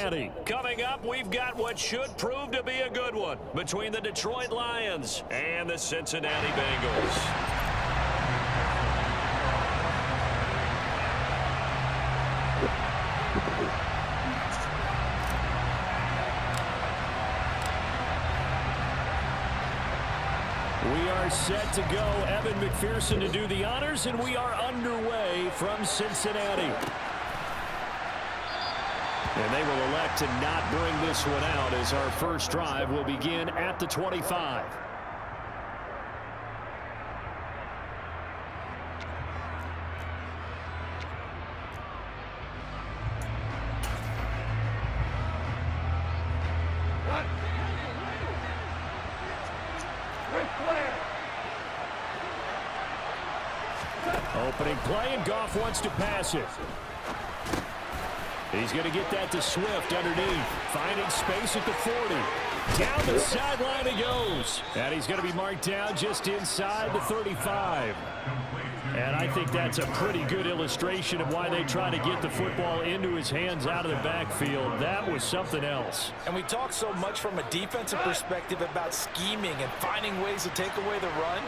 Cincinnati. Coming up, we've got what should prove to be a good one between the Detroit Lions and the Cincinnati Bengals. We are set to go. Evan McPherson to do the honors, and we are underway from Cincinnati. And they will elect to not bring this one out as our first drive will begin at the 25. Opening play, and Goff wants to pass it. He's going to get that to Swift underneath. Finding space at the 40. Down the sideline he goes. And he's going to be marked down just inside the 35. And I think that's a pretty good illustration of why they try to get the football into his hands out of the backfield. That was something else. And we talk so much from a defensive perspective about scheming and finding ways to take away the run.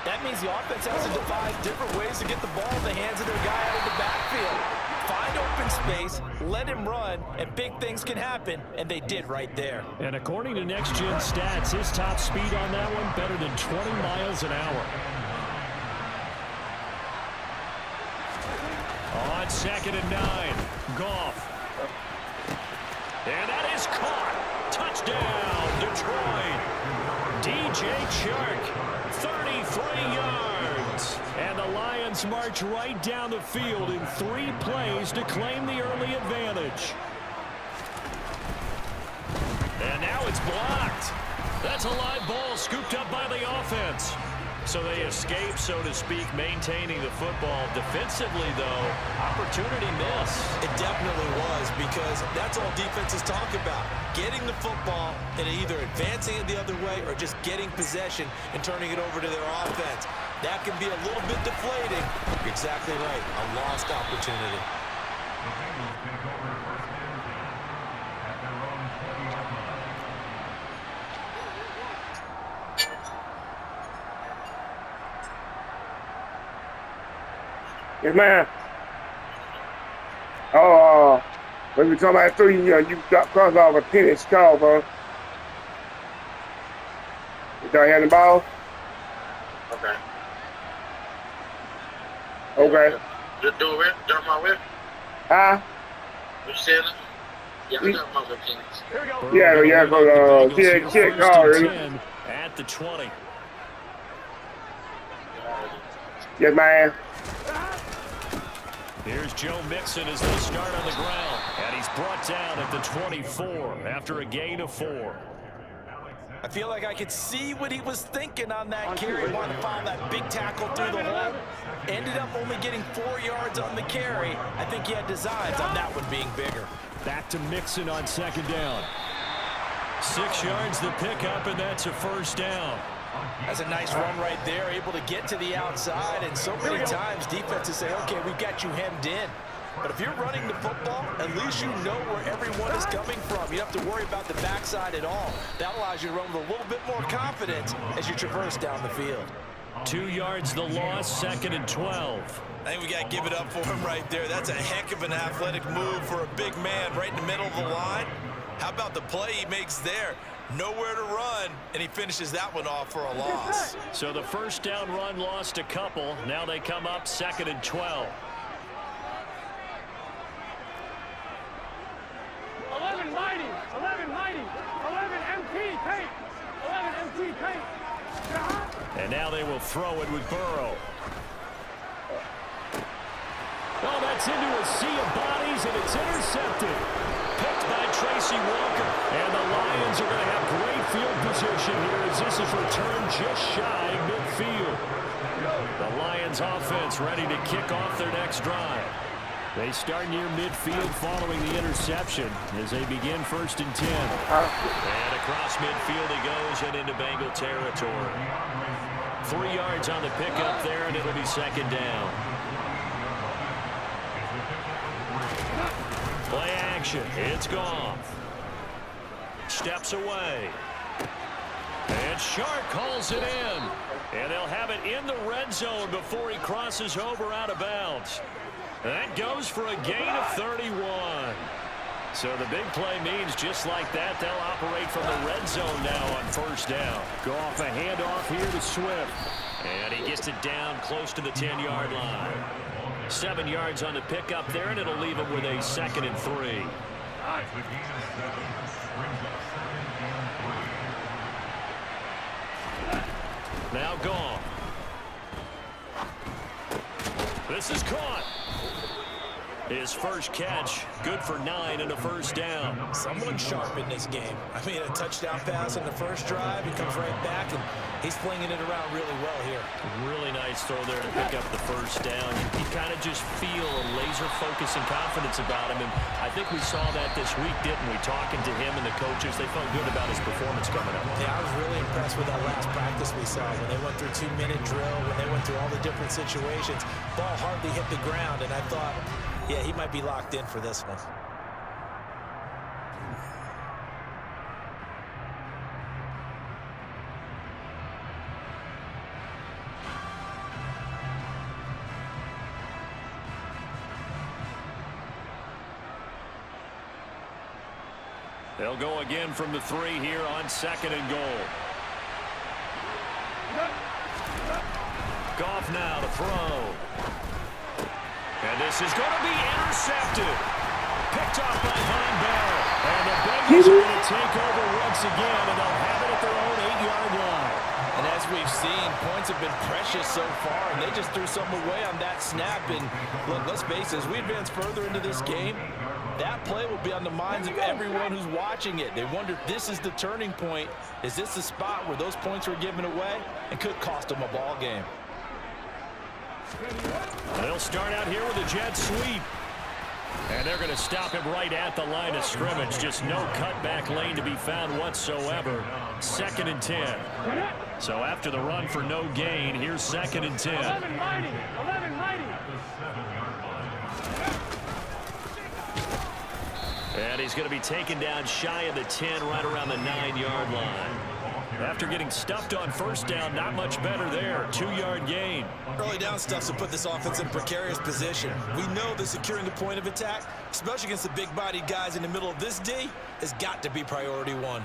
That means the offense has to devise different ways to get the ball in the hands of their guy out of the backfield. Find open space, let him run, and big things can happen, and they did right there. And according to Next Gen Stats, his top speed on that one better than 20 miles an hour. On 2nd and 9, Goff. And that is caught. Touchdown, Detroit. DJ Chark. 33 yards. And the Lions march right down the field in 3 plays to claim the early advantage. And now it's blocked. That's a live ball scooped up by the offense. So they escape, so to speak, maintaining the football. Defensively, though, opportunity miss. It definitely was, because that's all defenses talk about. Getting the football and either advancing it the other way or just getting possession and turning it over to their offense. That can be a little bit deflating. You're exactly right. A lost opportunity. Yes, man. When we talk about 3, you got cross off a tennis call, bro. You don't have the ball? Okay. Okay. Just do it. Jump my whip. Huh? You said it? Yeah, I got my whip tennis. Here we go. Yeah, go, check call. At the 20. Yes, man. Here's Joe Mixon as they start on the ground. And he's brought down at the 24 after a gain of 4. I feel like I could see what he was thinking on that carry. Wanted to follow that big tackle through the hole. Ended up only getting 4 yards on the carry. I think he had designs on that one being bigger. Back to Mixon on 2nd down. 6 yards the pickup, and that's a first down. That's a nice run right there, able to get to the outside, and so many times defenses say, okay, we've got you hemmed in. But if you're running the football, at least you know where everyone is coming from. You don't have to worry about the backside at all. That allows you to run with a little bit more confidence as you traverse down the field. 2 yards the loss, 2nd and 12. I think we got to give it up for him right there. That's a heck of an athletic move for a big man right in the middle of the line. How about the play he makes there? Nowhere to run, and he finishes that one off for a loss. So the first down run lost a couple. Now they come up 2nd and 12. 11 mighty, 11 mighty, 11 MT paint, 11 MT paint. And now they will throw it with Burrow. Oh, that's into a sea of bodies, and it's intercepted. Picked by Tracy Walker. And the Lions are going to have great field position here as this is returned just shy of midfield. The Lions offense ready to kick off their next drive. They start near midfield following the interception as they begin 1st and 10. And across midfield he goes and into Bengal territory. 3 yards on the pickup there, and it'll be 2nd down. Play action. action. It's gone. Steps away. And Shark calls it in. And they'll have it in the red zone before he crosses over out of bounds. That goes for a gain of 31. So the big play means just like that, they'll operate from the red zone now on first down. Go off a handoff here to Swift. And he gets it down close to the 10-yard line. 7 yards on the pickup there, and it'll leave him with a 2nd and 3. Now gone. This is caught. His first catch, good for 9 and a first down. Someone sharp in this game. I mean, a touchdown pass on the first drive. He comes right back, and he's flinging it around really well here. Really nice throw there to pick up the first down. You kind of just feel a laser focus and confidence about him, and I think we saw that this week, didn't we? Talking to him and the coaches, they felt good about his performance coming up. Yeah, I was really impressed with that last practice we saw when they went through 2-minute drill, when they went through all the different situations. Ball hardly hit the ground, and I thought, yeah, he might be locked in for this one. They'll go again from the 3 here on 2nd and goal. Goff now to throw. And this is going to be intercepted. Picked off by Von Bell. And the Bengals are going to take over once again, and they'll have it at their own 8-yard line. And as we've seen, points have been precious so far, and they just threw some away on that snap. And look, let's face it, as we advance further into this game, that play will be on the minds of everyone who's watching it. They wonder if this is the turning point. Is this the spot where those points were given away and could cost them a ball game? They'll start out here with a jet sweep. And they're going to stop him right at the line of scrimmage. Just no cutback lane to be found whatsoever. 2nd and 10. So after the run for no gain, here's 2nd and 10. 11 mighty. 11 mighty. And he's going to be taken down shy of the 10, right around the 9-yard line. After getting stuffed on first down, not much better there. 2-yard gain. Early down stuff to put this offense in precarious position. We know that securing the point of attack, especially against the big-bodied guys in the middle of this D, has got to be priority 1.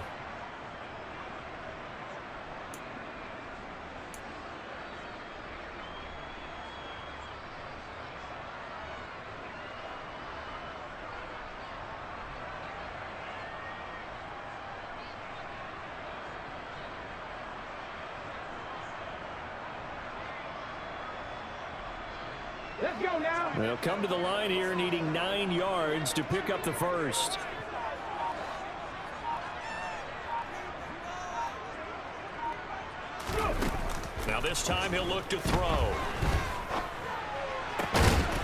Let's go now. They'll come to the line here needing 9 yards to pick up the first. Now this time he'll look to throw.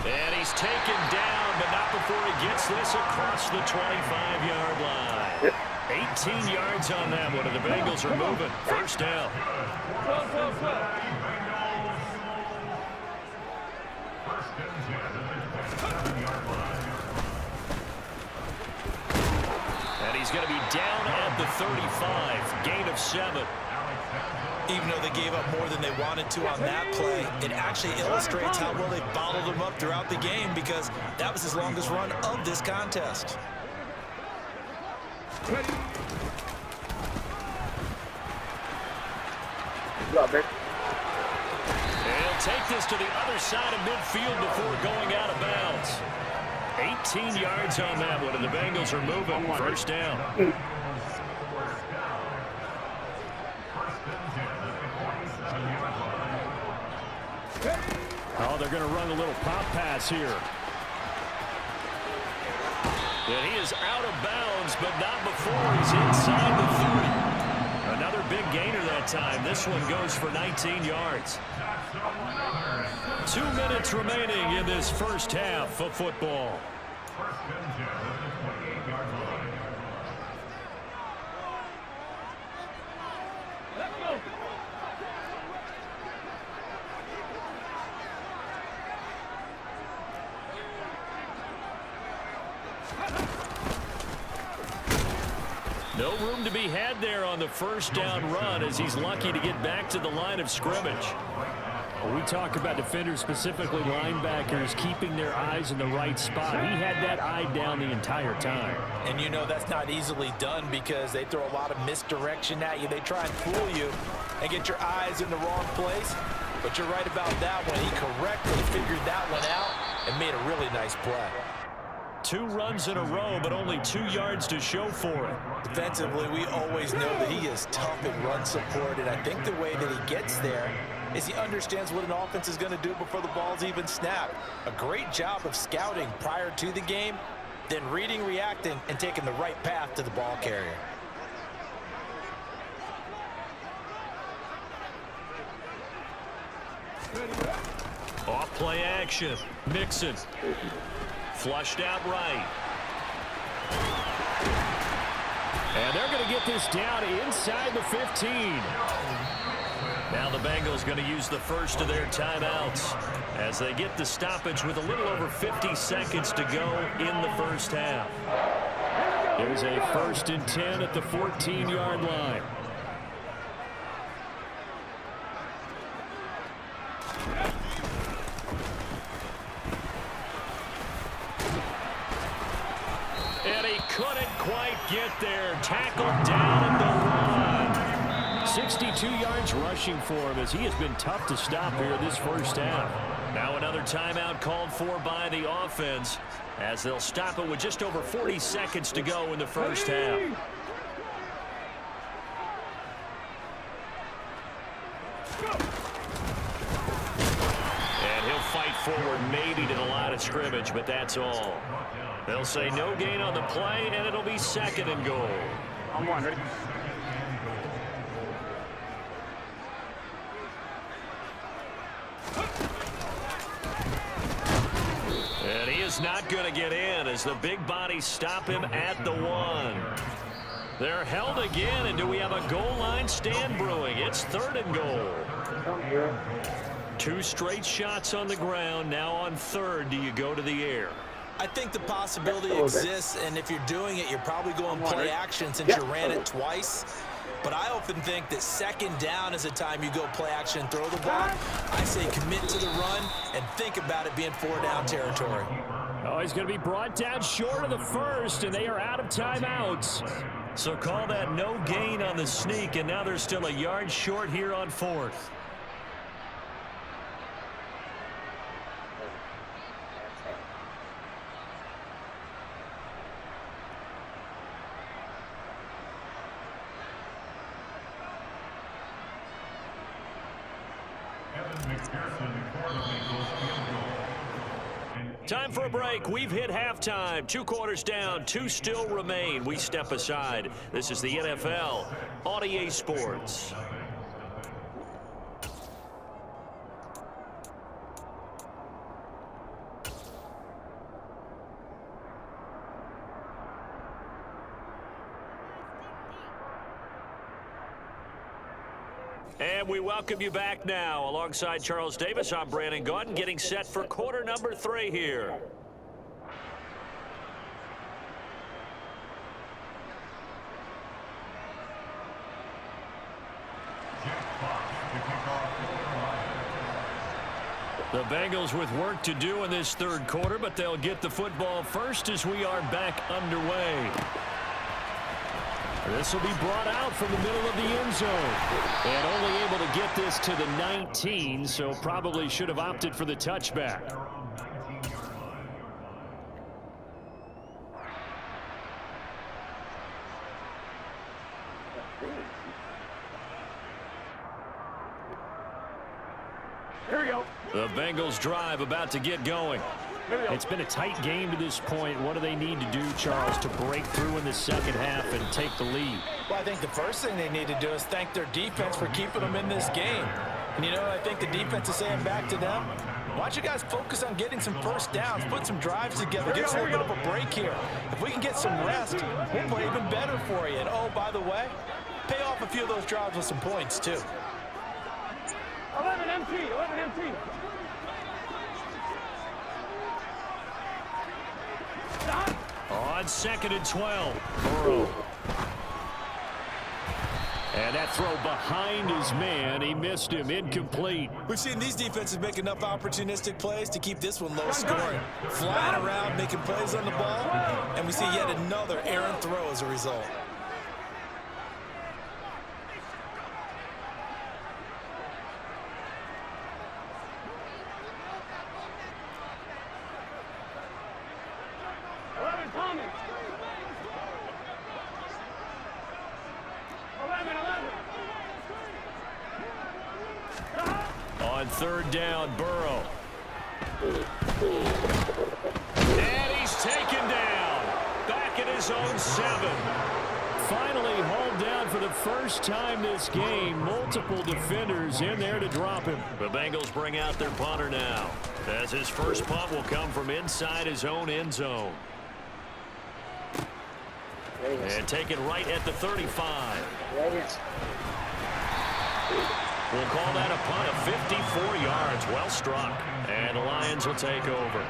And he's taken down, but not before he gets this across the 25-yard line. 18 yards on that one, and the Bengals are moving. First down. And he's going to be down at the 35. Gain of 7. Even though they gave up more than they wanted to on that play, it actually illustrates how well they bottled him up throughout the game, because that was his longest run of this contest. Drop back. He'll take this to the other side of midfield before going out of bounds. 18 yards on that one, and the Bengals are moving. First down. Oh, they're going to run a little pop pass here. And he is out of bounds, but not before he's inside the 30. Another big gainer that time. This one goes for 19 yards. 2 minutes remaining in this first half of football. No room to be had there on the first down run as he's lucky to get back to the line of scrimmage. When we talk about defenders, specifically linebackers, keeping their eyes in the right spot. He had that eye down the entire time. And you know that's not easily done because they throw a lot of misdirection at you. They try and fool you and get your eyes in the wrong place. But you're right about that one. He correctly figured that one out and made a really nice play. 2 runs in a row, but only 2 yards to show for it. Defensively, we always know that he is tough in run support, and I think the way that he gets there is he understands what an offense is going to do before the ball's even snapped. A great job of scouting prior to the game, then reading, reacting, and taking the right path to the ball carrier. Off play action. Mixon. Flushed out right. And they're going to get this down inside the 15. Now the Bengals going to use the first of their timeouts as they get the stoppage with a little over 50 seconds to go in the first half. There's a 1st and 10 at the 14-yard line. And he couldn't quite get there. Tackled down at the 1. 62 yards rushing for him as he has been tough to stop here this first half. Now another timeout called for by the offense as they'll stop it with just over 40 seconds to go in the first half. And he'll fight forward maybe to the line of scrimmage, but that's all. They'll say no gain on the play, and it'll be 2nd and goal. I'm one, ready? And he is not going to get in as the big bodies stop him at the 1. They're held again, and do we have a goal line stand brewing? It's 3rd and goal. 2 straight shots on the ground. Now on 3rd, do you go to the air? I think the possibility exists, and if you're doing it, you're probably going play action since you ran it twice. But I often think that 2nd down is the time you go play action and throw the ball. I say commit to the run and think about it being 4-down territory. Oh, he's going to be brought down short of the 1st, and they are out of timeouts. So call that no gain on the sneak, and now they're still a yard short here on 4th. Time for a break. We've hit halftime. 2 quarters down. 2 still remain. We step aside. This is the NFL on EA Sports. And we welcome you back now. Alongside Charles Davis, I'm Brandon Gaudin, getting set for quarter number 3 here. The Bengals with work to do in this 3rd quarter, but they'll get the football first as we are back underway. This will be brought out from the middle of the end zone. And only able to get this to the 19, so probably should have opted for the touchback. Here we go. The Bengals drive about to get going. It's been a tight game to this point. What do they need to do, Charles, to break through in the 2nd half and take the lead? Well, I think the first thing they need to do is thank their defense for keeping them in this game. And, you know, I think the defense is saying back to them, why don't you guys focus on getting some first downs, put some drives together, get us a little bit of a break here. If we can get some rest, we'll play even better for you. And, oh, by the way, pay off a few of those drives with some points, too. 11 MT, 11 MT. On 2nd and 12, Burrow. And that throw behind his man, he missed him, incomplete. We've seen these defenses make enough opportunistic plays to keep this one low scoring. Flying around, making plays on the ball, and we see yet another errant throw as a result. On third down, Burrow. And he's taken down. Back at his own 7. Finally hauled down for the first time this game. Multiple defenders in there to drop him. The Bengals bring out their punter now, as his first punt will come from inside his own end zone. And taken right at the 35. We'll call that a punt of 54 yards. Well struck. And the Lions will take over.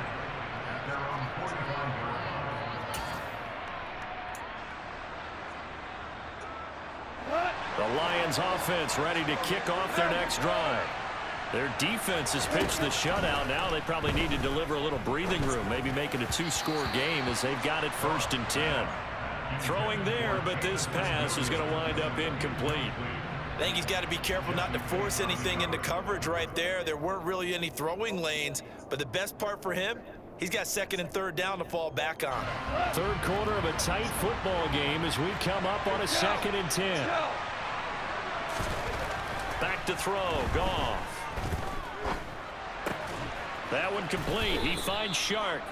The Lions offense ready to kick off their next drive. Their defense has pitched the shutout. Now they probably need to deliver a little breathing room, maybe make it a 2-score game as they've got it 1st and 10. Throwing there, but this pass is going to wind up incomplete. I think he's got to be careful not to force anything into coverage right there. There weren't really any throwing lanes, but the best part for him, he's got 2nd and 3rd down to fall back on. Third quarter of a tight football game as we come up on a 2nd and 10. Back to throw, Goff. That one complete. He finds Shark.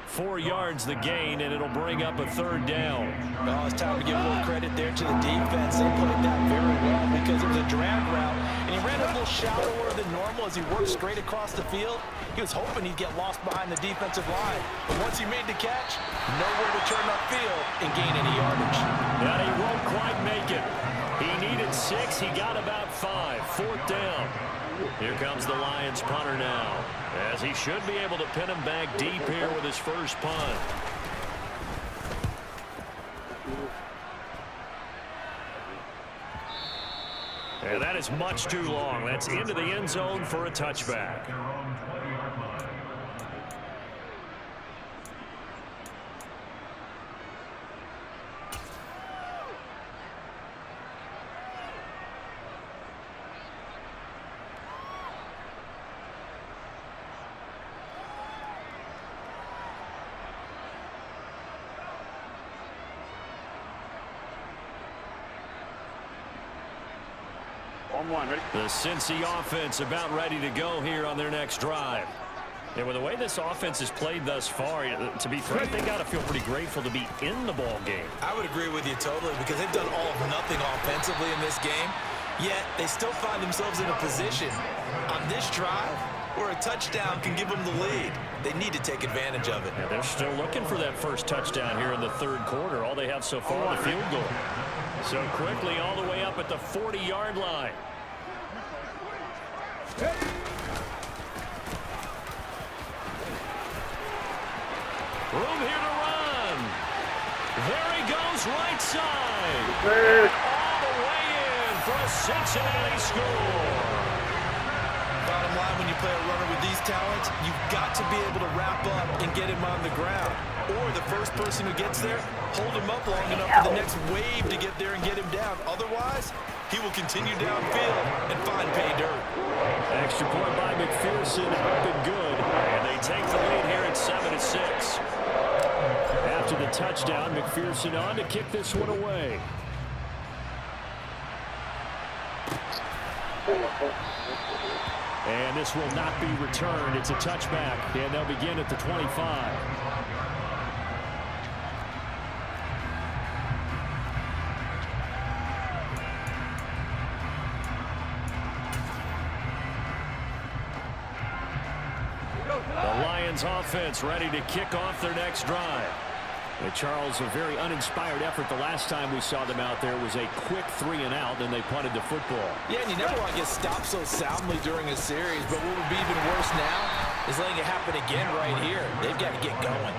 4 yards the gain, and it'll bring up a 3rd down. Oh, it's time to give a little credit there to the defense. They played that very well because it was a drag route, and he ran a little shallower than normal as he worked straight across the field. He was hoping he'd get lost behind the defensive line, but once he made the catch, nowhere to turn upfield and gain any yardage. And he won't quite make it. He needed 6. He got about 5. 4th down. Here comes the Lions punter now, as he should be able to pin him back deep here with his first punt. And that is much too long. That's into the end zone for a touchback. The Cincy offense about ready to go here on their next drive. And with the way this offense has played thus far, to be frank, they got to feel pretty grateful to be in the ball game. I would agree with you totally because they've done all of nothing offensively in this game, yet they still find themselves in a position on this drive where a touchdown can give them the lead. They need to take advantage of it. Yeah, they're still looking for that first touchdown here in the 3rd quarter. All they have so far, the field goal. So quickly all the way up at the 40-yard line. Room here to run. There he goes, right side. All the way in for a Cincinnati score. Bottom line, when you play a runner with these talents, you've got to be able to wrap up and get him on the ground. Or the first person who gets there, hold him up long enough for the next wave to get there and get him down. Otherwise, he will continue downfield and find pay dirt. Extra point by McPherson, up and good. And they take the lead here at 7-6. After the touchdown, McPherson on to kick this one away. And this will not be returned. It's a touchback, and they'll begin at the 25. The Lions offense ready to kick off their next drive. And Charles, a very uninspired effort the last time we saw them out there was a quick 3-and-out, then they punted the football. Yeah, and you never want to get stopped so soundly during a series, but what would be even worse now is letting it happen again right here. They've got to get going.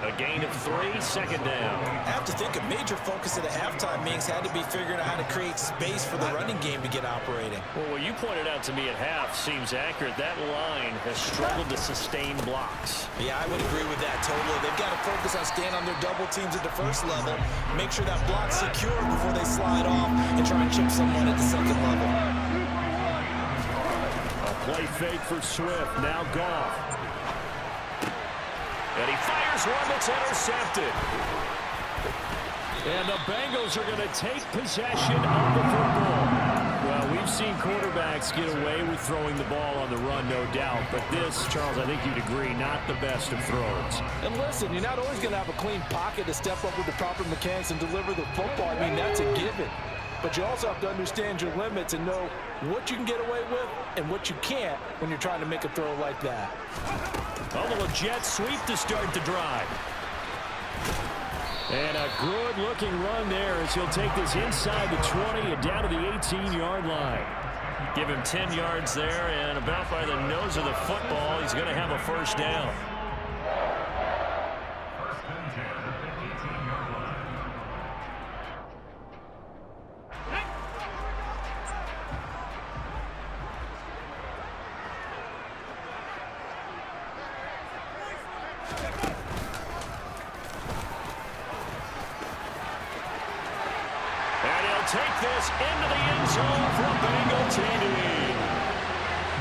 A gain of 3, second down. I have to think a major focus at the halftime meetings had to be figuring out how to create space for the running game to get operating. Well, what you pointed out to me at half seems accurate. That line has struggled to sustain blocks. Yeah, I would agree with that totally. They've got to focus on staying on their double teams at the first level, make sure that block's secure before they slide off and try and chip someone at the second level. A play fake for Swift. Now Goff. And he fires one that's intercepted. And the Bengals are going to take possession of the football. Well, we've seen quarterbacks get away with throwing the ball on the run, no doubt. But this, Charles, I think you'd agree, not the best of throws. And listen, you're not always going to have a clean pocket to step up with the proper mechanics and deliver the football. I mean, that's a given. But you also have to understand your limits and know what you can get away with and what you can't when you're trying to make a throw like that. A little jet sweep to start the drive. And a good-looking run there as he'll take this inside the 20 and down to the 18-yard line. Give him 10 yards there, and about by the nose of the football, he's going to have a first down. Take this into the end zone for a Bengal TD.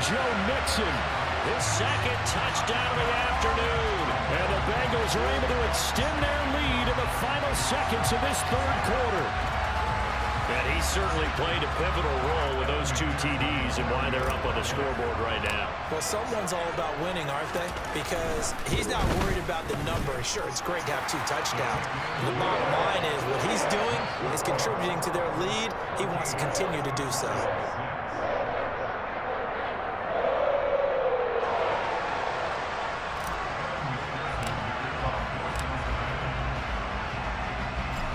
Joe Mixon, his second touchdown of the afternoon. And the Bengals are able to extend their lead in the final seconds of this third quarter. And he certainly played a pivotal role with those 2 TDs and why they're up on the scoreboard right now. Well, someone's all about winning, aren't they? Because he's not worried about the number. Sure, it's great to have 2 touchdowns. The bottom line is what he's doing is contributing to their lead. He wants to continue to do so.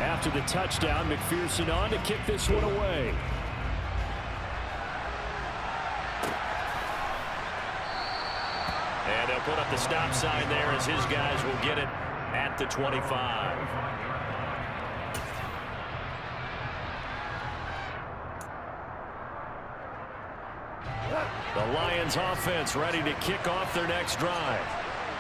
After the touchdown, McPherson on to kick this one away. And they'll put up the stop sign there as his guys will get it at the 25. The Lions offense ready to kick off their next drive.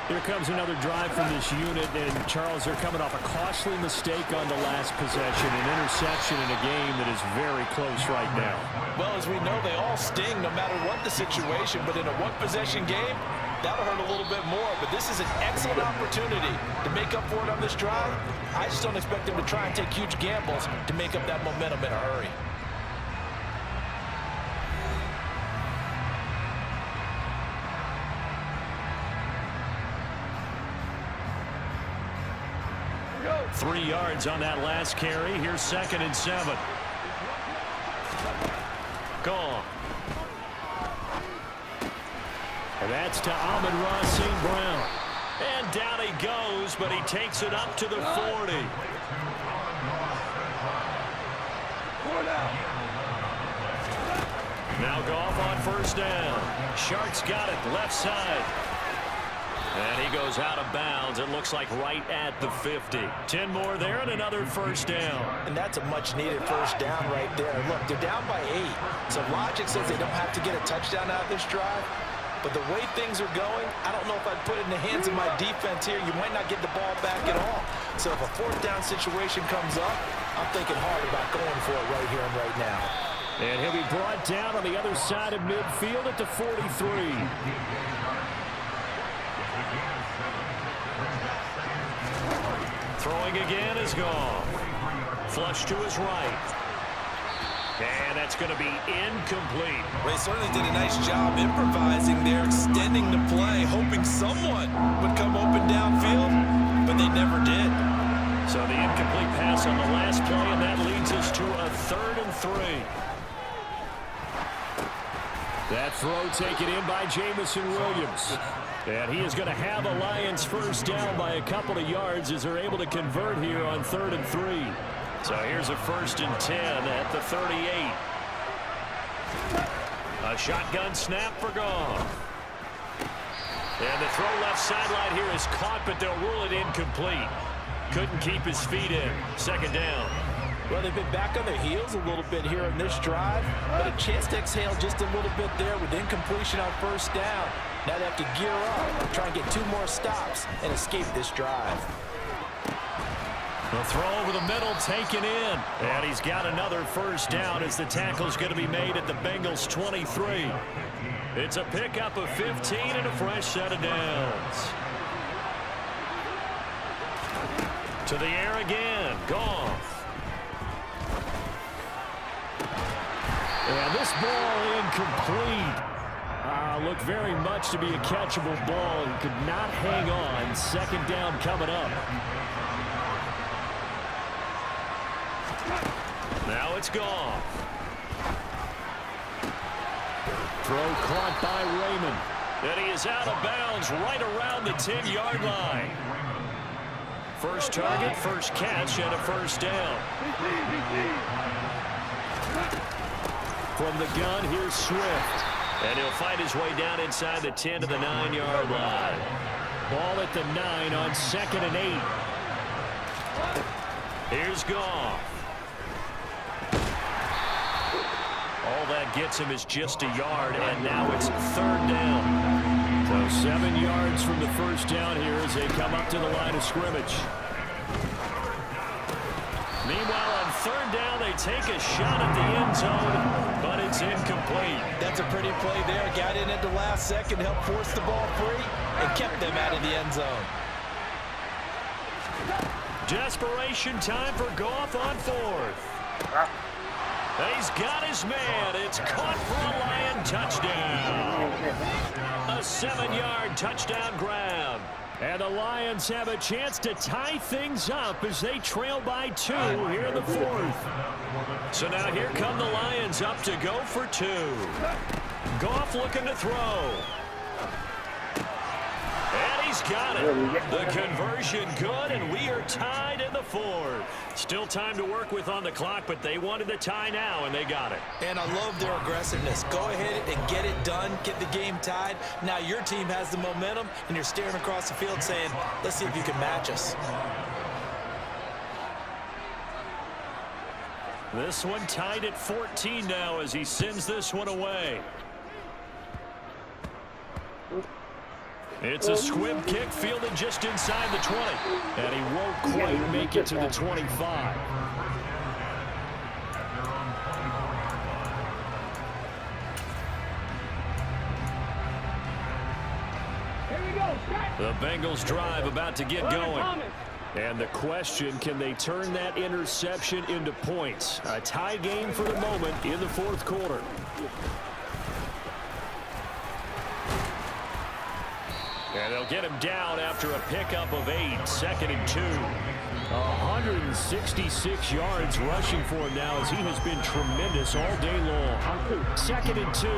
Here comes another drive from this unit, and Charles, they're coming off a costly mistake on the last possession, an interception in a game that is very close right now. Well, as we know, they all sting no matter what the situation, but in a one-possession game, that'll hurt a little bit more. But this is an excellent opportunity to make up for it on this drive. I just don't expect them to try and take huge gambles to make up that momentum in a hurry. Go. 3 yards on that last carry. Here's 2nd and 7. Gone. And that's to Amon-Ra St. Brown. And down he goes, but he takes it up to the 40. Now Goff on first down. Shark's got it, left side. And he goes out of bounds. It looks like right at the 50. 10 more there and another first down. And that's a much-needed first down right there. Look, they're down by 8. So logic says they don't have to get a touchdown out of this drive. But the way things are going, I don't know if I'd put it in the hands of my defense here. You might not get the ball back at all. So if a fourth down situation comes up, I'm thinking hard about going for it right here and right now. And he'll be brought down on the other side of midfield at the 43. Throwing again is gone. Flush to his right. And that's going to be incomplete. They certainly did a nice job improvising there, extending the play, hoping someone would come open downfield, but they never did. So the incomplete pass on the last play, and that leads us to a 3rd and 3. That throw taken in by Jamison Williams. And he is going to have a Lions first down by a couple of yards as they're able to convert here on 3rd and 3. So here's a 1st and 10 at the 38. A shotgun snap for Goff. And the throw left sideline here is caught, but they'll rule it incomplete. Couldn't keep his feet in. Second down. Well, they've been back on their heels a little bit here in this drive, but a chance to exhale just a little bit there with incompletion on first down. Now they have to gear up, try and get 2 more stops, and escape this drive. The throw over the middle, taken in. And he's got another first down as the tackle's going to be made at the Bengals 23. It's a pickup of 15 and a fresh set of downs. To the air again. Goff. And this ball incomplete. Looked very much to be a catchable ball and could not hang on. Second down coming up. Now it's Goff. Throw caught by Raymond. And he is out of bounds right around the 10-yard line. First target, first catch, and a first down. From the gun, here's Swift. And he'll find his way down inside the 10 to the 9-yard line. Ball at the 9 on 2nd and 8. Here's Goff. All that gets him is just a yard, and now it's third down. So 7 yards from the first down here as they come up to the line of scrimmage. Meanwhile, on third down, they take a shot at the end zone, but it's incomplete. That's a pretty play there. Got in at the last second, helped force the ball free, and kept them out of the end zone. Desperation time for Goff on fourth. He's got his man. It's caught for a Lion touchdown. A 7-yard touchdown grab. And the Lions have a chance to tie things up as they trail by 2 here in the fourth. So now here come the Lions up to go for 2. Goff looking to throw. And he's got it. The conversion good, and we are tied in the fourth. Still time to work with on the clock, but they wanted the tie now, and they got it. And I love their aggressiveness. Go ahead and get it done, get the game tied. Now your team has the momentum, and you're staring across the field saying, let's see if you can match us. This one tied at 14 now as he sends this one away. It's a squib kick fielded just inside the 20. And he won't quite make it to the 25. The Bengals drive about to get going. And the question, can they turn that interception into points? A tie game for the moment in the fourth quarter. And they'll get him down after a pickup of 8, 2nd and 2. 166 yards rushing for him now as he has been tremendous all day long. 2nd and 2.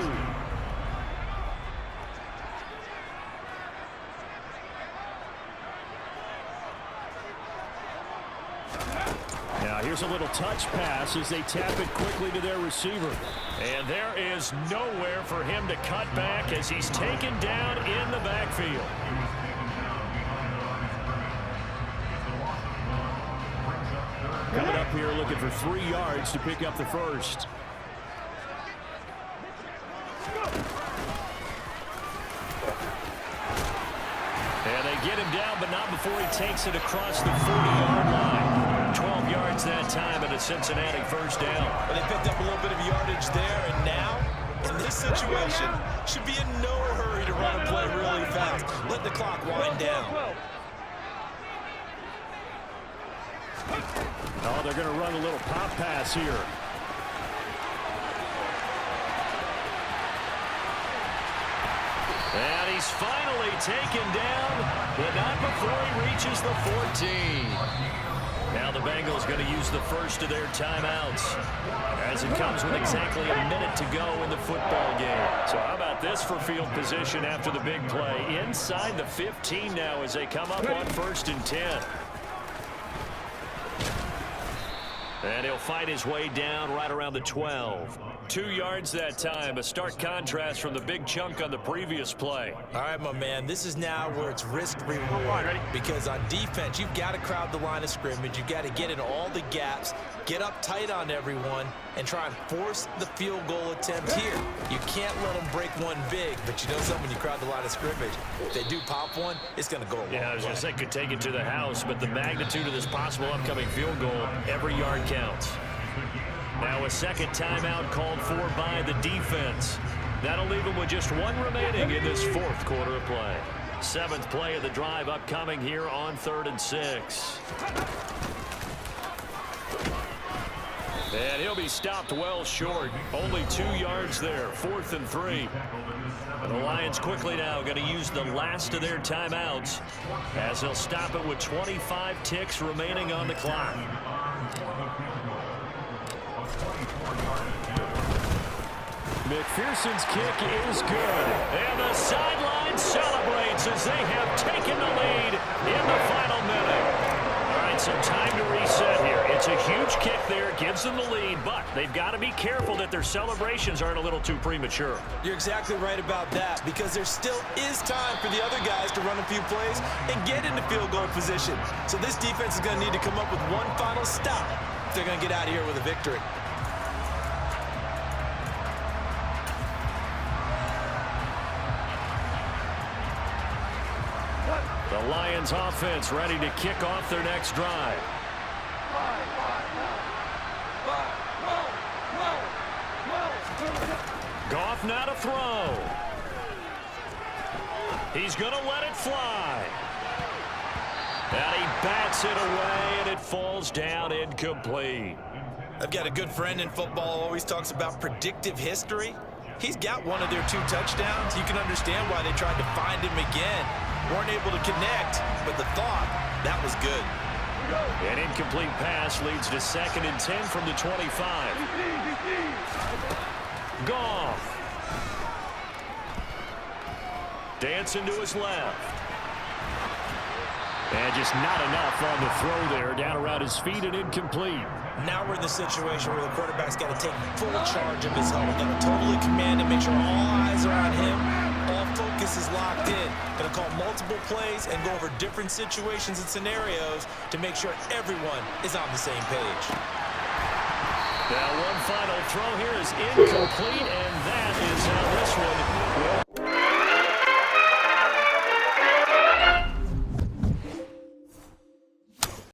Now here's a little touch pass as they tap it quickly to their receiver. And there is nowhere for him to cut back as he's taken down in the backfield. Coming up here looking for 3 yards to pick up the first. And they get him down, but not before he takes it across the 40-yard line. 12 yards that time and a Cincinnati first down. But they picked up a little bit of yardage there, and now, in this situation, should be in no hurry to run a play really fast. Let the clock wind down. Oh, they're going to run a little pop pass here. And he's finally taken down, but not before he reaches the 14. Now the Bengals going to use the first of their timeouts as it comes with exactly a minute to go in the football game. So how about this for field position after the big play? Inside the 15 now as they come up on 1st and 10. And he'll fight his way down right around the 12. 2 yards that time, a stark contrast from the big chunk on the previous play. All right, my man, this is now where it's risk-reward. Because on defense, you've got to crowd the line of scrimmage. You've got to get in all the gaps, get up tight on everyone, and try and force the field goal attempt here. You can't let them break one big, but you know something, when you crowd the line of scrimmage, if they do pop one, it's going to go a long way. Yeah, I was going to say, could take it to the house, but the magnitude of this possible upcoming field goal, every yard counts. Now a second timeout called for by the defense. That'll leave them with just 1 remaining in this 4th quarter of play. 7th play of the drive upcoming here on 3rd and 6. And he'll be stopped well short. Only 2 yards there. 4th and 3. And the Lions quickly now going to use the last of their timeouts as they'll stop it with 25 ticks remaining on the clock. McPherson's kick is good. And the sideline celebrates as they have taken the lead in the final minute. All right, some time to reset here. It's a huge kick there, gives them the lead, but they've got to be careful that their celebrations aren't a little too premature. You're exactly right about that, because there still is time for the other guys to run a few plays and get into field goal position. So this defense is going to need to come up with one final stop if they're going to get out of here with a victory. The Lions offense ready to kick off their next drive. Goff now to throw. He's going to let it fly. And he bats it away, and it falls down incomplete. I've got a good friend in football who always talks about predictive history. He's got one of their 2 touchdowns. You can understand why they tried to find him again. Weren't able to connect, but the thought, that was good. An incomplete pass leads to 2nd and 10 from the 25. Goff. Dancing to his left. And just not enough on the throw there. Down around his feet and incomplete. Now we're in the situation where the quarterback's got to take full charge of his helmet. Got to totally command and make sure all eyes are on him. All focus is locked in. Going to call multiple plays and go over different situations and scenarios to make sure everyone is on the same page. Now one final throw here is incomplete, and that is how this one will